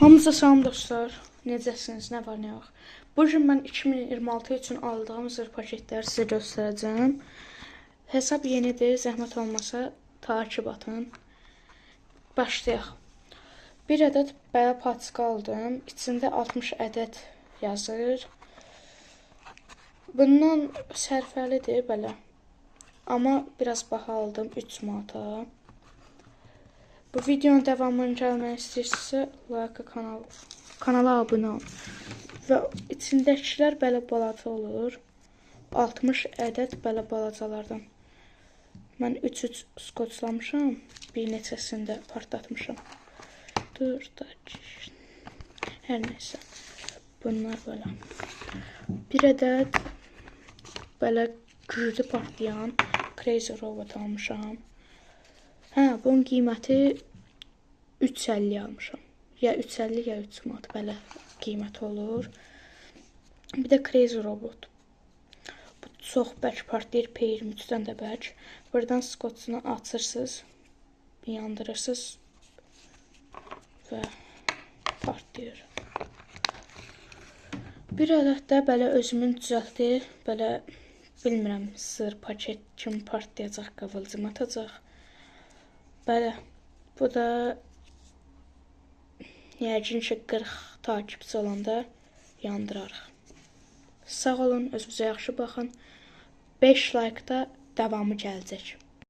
Hamınıza salam dostlar. Necəsiniz? Nə var, nə yox? Bu gün mən 2026 üçün aldığım zırh paketləri sizə göstərəcəm. Hesab yenidir, zəhmət olmasa takip atın. Başlayaq. Bir ədəd belə patika aldım. İçində 60 ədəd yazır. Bundan sərfəlidir belə. Amma biraz baha aldım 3 manata. Bu videonun devamını gəlmək istəyirsinizsə, like kanala abunə olun. Və içindəkilər belə balaca olur. 60 ədəd belə balacalardan. Mən 3 skoçlamışam, bir neçəsində partlatmışam. Dur da hər neysə. Bunlar belə. Bir ədəd belə güclü partlayan Crazy Robot almışam. Bunun qiyməti 3.50 almışam. Ya 3.50 ya 3 manat belə qiyməti olur. Bir də Crazy Robot. Bu çox bərk partlayır, P23-dən də bərk. Buradan skotunu açırsınız, yandırırsınız və partlayır. Bir ədəd də belə özümün düzəltdir, belə bilmirəm, sır paket kimi partlayacaq, qıvılcım atacaq. Belə, bu da yəqin ki 40 takipçi olanda yandırarıq. Sağ olun, özünüzə yaxşı baxın. 5 like-da davamı gələcək.